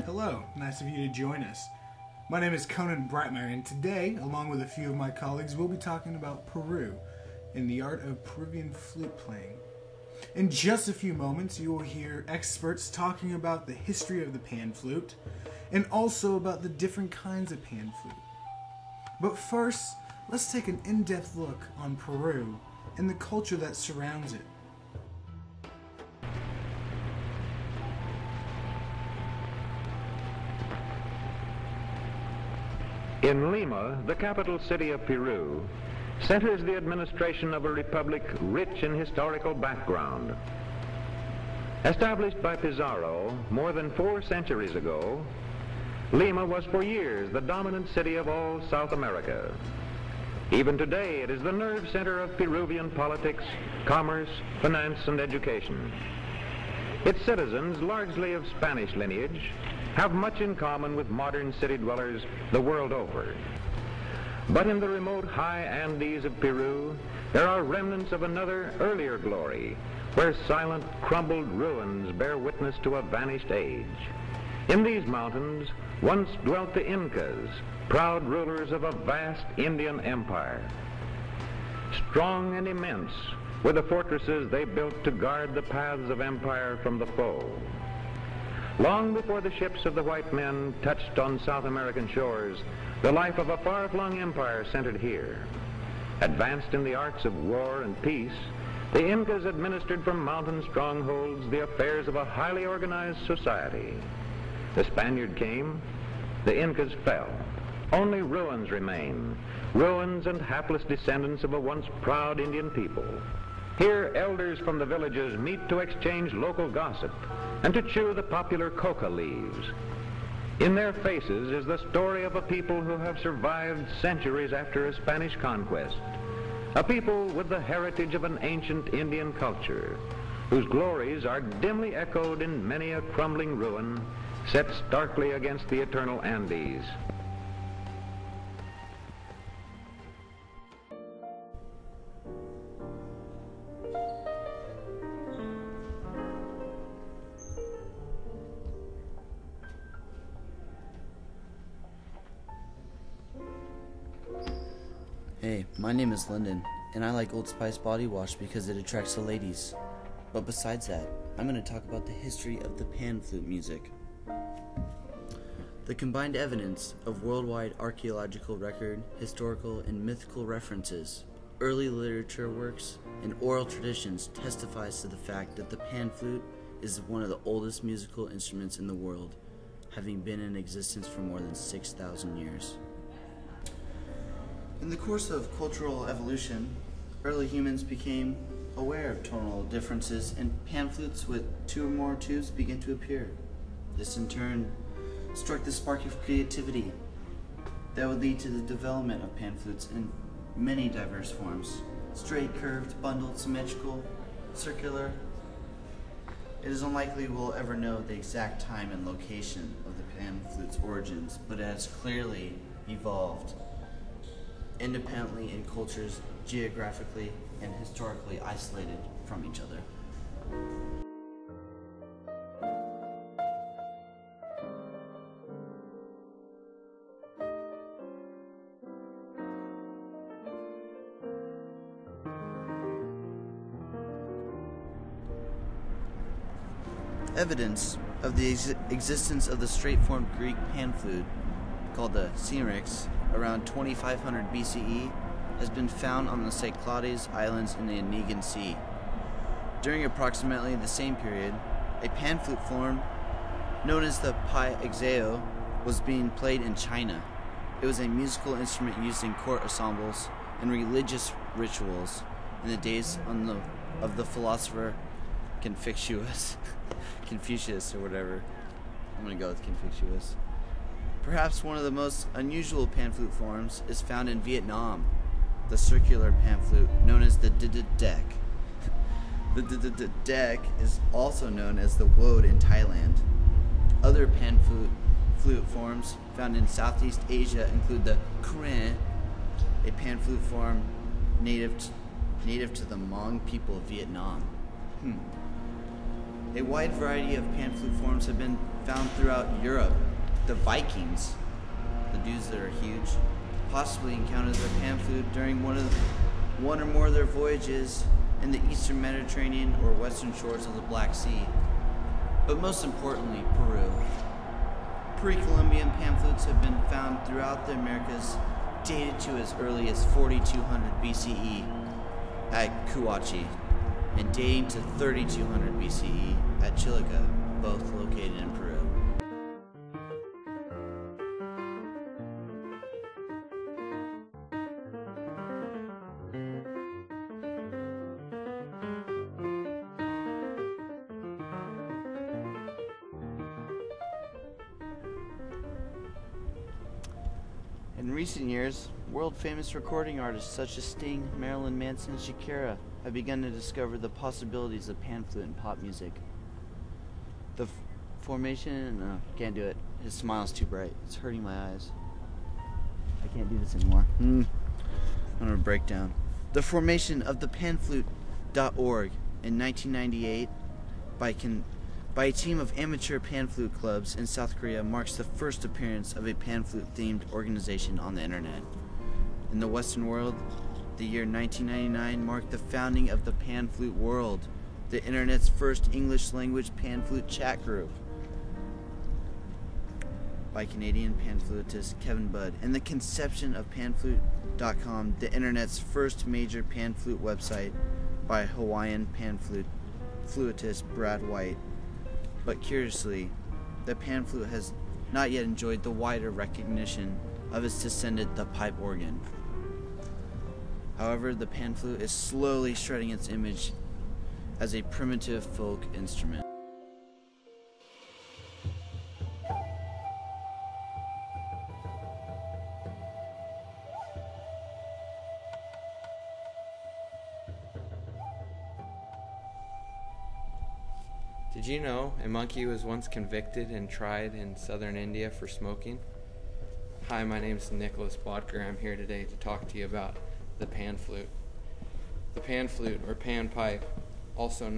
Hello, nice of you to join us. My name is Conan Breitmeyer, and today, along with a few of my colleagues, we'll be talking about Peru and the art of Peruvian flute playing. In just a few moments, you will hear experts talking about the history of the pan flute and also about the different kinds of pan flute. But first, let's take an in-depth look on Peru and the culture that surrounds it. In Lima, the capital city of Peru, centers the administration of a republic rich in historical background. Established by Pizarro more than 4 centuries ago, Lima was for years the dominant city of all South America. Even today, it is the nerve center of Peruvian politics, commerce, finance, and education. Its citizens, largely of Spanish lineage, have much in common with modern city dwellers the world over. But in the remote high Andes of Peru, there are remnants of another earlier glory, where silent, crumbled ruins bear witness to a vanished age. In these mountains once dwelt the Incas, proud rulers of a vast Indian empire. Strong and immense were the fortresses they built to guard the paths of empire from the foe. Long before the ships of the white men touched on South American shores, the life of a far-flung empire centered here. Advanced in the arts of war and peace, the Incas administered from mountain strongholds the affairs of a highly organized society. The Spaniard came, the Incas fell. Only ruins remain, ruins and hapless descendants of a once proud Indian people. Here, elders from the villages meet to exchange local gossip and to chew the popular coca leaves. In their faces is the story of a people who have survived centuries after a Spanish conquest, a people with the heritage of an ancient Indian culture, whose glories are dimly echoed in many a crumbling ruin set starkly against the eternal Andes. Hey, my name is Lyndon, and I like Old Spice body wash because it attracts the ladies. But besides that, I'm going to talk about the history of the pan flute music. The combined evidence of worldwide archaeological record, historical and mythical references, early literature works, and oral traditions testifies to the fact that the pan flute is one of the oldest musical instruments in the world, having been in existence for more than 6,000 years. In the course of cultural evolution, early humans became aware of tonal differences, and pan flutes with 2 or more tubes began to appear. This in turn struck the spark of creativity that would lead to the development of pan flutes in many diverse forms: straight, curved, bundled, symmetrical, circular. It is unlikely we'll ever know the exact time and location of the pan flute's origins, but it has clearly evolved independently in cultures geographically and historically isolated from each other. Evidence of the existence of the straight-formed Greek pan flute, called the Syrinx, around 2500 BCE, has been found on the Cyclades Islands in the Aegean Sea. During approximately the same period, a pan flute form known as the pai exeo was being played in China. It was a musical instrument used in court ensembles and religious rituals in the days on the of the philosopher Confucius. Confucius or whatever. I'm gonna go with Confucius. Perhaps one of the most unusual pan flute forms is found in Vietnam, the circular pan flute known as the deck. The deck is also known as the woad in Thailand. Other pan flute forms found in Southeast Asia include the kren, a pan flute form native to the Hmong people of Vietnam. A wide variety of pan flute forms have been found throughout Europe. The Vikings, the dudes that are huge, possibly encountered their pan flute during one or more of their voyages in the eastern Mediterranean or western shores of the Black Sea. But most importantly, Peru. Pre-Columbian pan flutes have been found throughout the Americas, dated to as early as 4200 BCE at Kuachi, and dating to 3200 BCE at Chilica, both located in Peru. In recent years, world-famous recording artists such as Sting, Marilyn Manson, and Shakira have begun to discover the possibilities of pan flute in pop music. The formation... No, can't do it. His smile's too bright. It's hurting my eyes. I can't do this anymore. I'm gonna break down. The formation of the panflute.org in 1998 by a team of amateur pan flute clubs in South Korea marks the first appearance of a pan flute themed organization on the internet. In the Western world, the year 1999 marked the founding of the Pan Flute World, the internet's first English language pan flute chat group by Canadian pan flutist Kevin Budd, and the conception of panflute.com, the internet's first major pan flute website by Hawaiian pan flutist Brad White. But curiously, the pan flute has not yet enjoyed the wider recognition of its descendant, the pipe organ. However, the pan flute is slowly shredding its image as a primitive folk instrument. Did you know a monkey was once convicted and tried in southern India for smoking? Hi, my name is Nicholas Bodker. I'm here today to talk to you about the pan flute. The pan flute, or pan pipe, also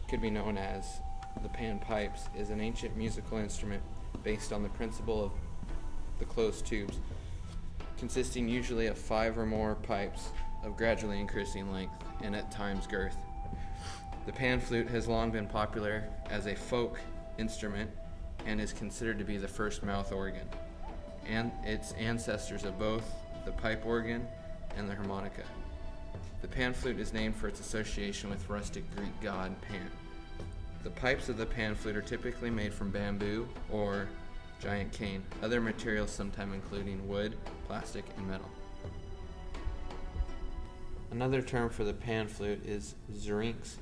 could be known as the pan pipes, is an ancient musical instrument based on the principle of the closed tubes, consisting usually of 5 or more pipes of gradually increasing length and at times girth. The pan flute has long been popular as a folk instrument and is considered to be the first mouth organ, and its ancestors of both the pipe organ and the harmonica. The pan flute is named for its association with rustic Greek god Pan. The pipes of the pan flute are typically made from bamboo or giant cane, other materials sometimes including wood, plastic, and metal. Another term for the pan flute is syrinx.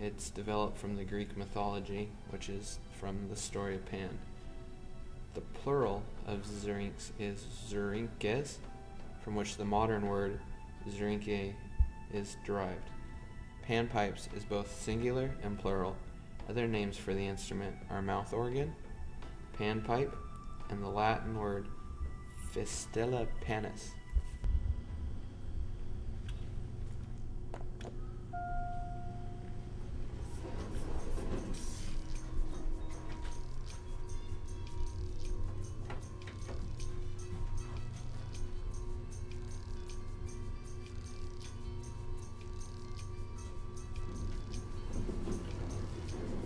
It's developed from the Greek mythology, which is from the story of Pan. The plural of syrinx is syringes, from which the modern word syringe is derived. Panpipes is both singular and plural. Other names for the instrument are mouth organ, panpipe, and the Latin word fistula panis.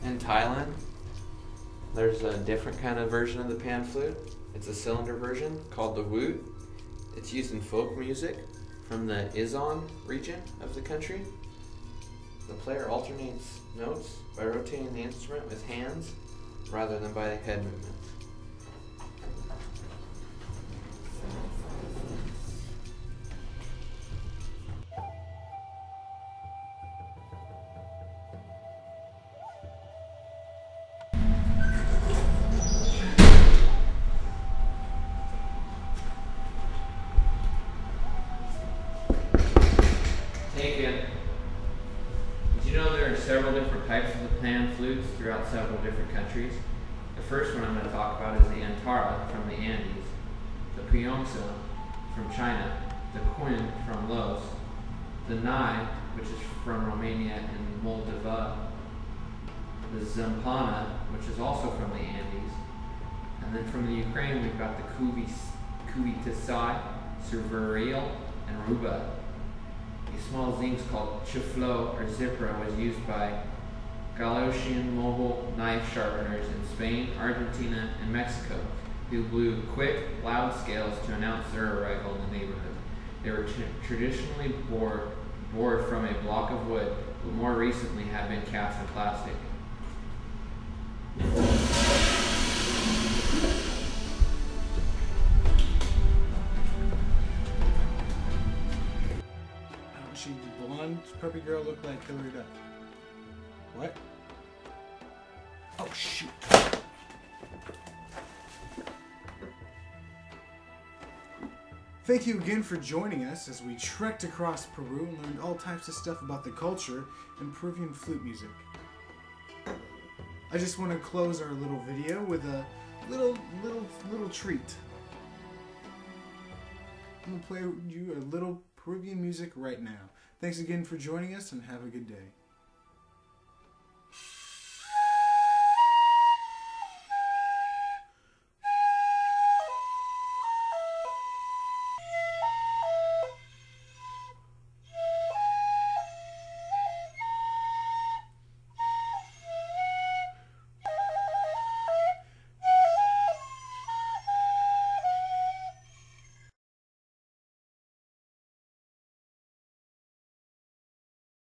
In Thailand, there's a different kind of version of the pan flute. It's a cylinder version called the woot. It's used in folk music from the Izon region of the country. The player alternates notes by rotating the instrument with hands rather than by head movements. taken. Did you know there are several different types of the pan flutes throughout several different countries? The first one I'm going to talk about is the Antara from the Andes, the Pyeongsa from China, the Quin from Laos, the Nai, which is from Romania and Moldova, the Zampana, which is also from the Andes, and then from the Ukraine we've got the Kuvitasai, Serverial, and Ruba. A small zincs called Chiflo or Zipra was used by Galician mobile knife sharpeners in Spain, Argentina, and Mexico, who blew quick, loud scales to announce their arrival in the neighborhood. They were traditionally bored from a block of wood, but more recently have been cast in plastic. She blonde puppy girl look like Hillary Duff. What? Oh shoot. Thank you again for joining us as we trekked across Peru and learned all types of stuff about the culture and Peruvian flute music. I just want to close our little video with a little treat. I'm gonna play you a little Peruvian music right now. Thanks again for joining us and have a good day.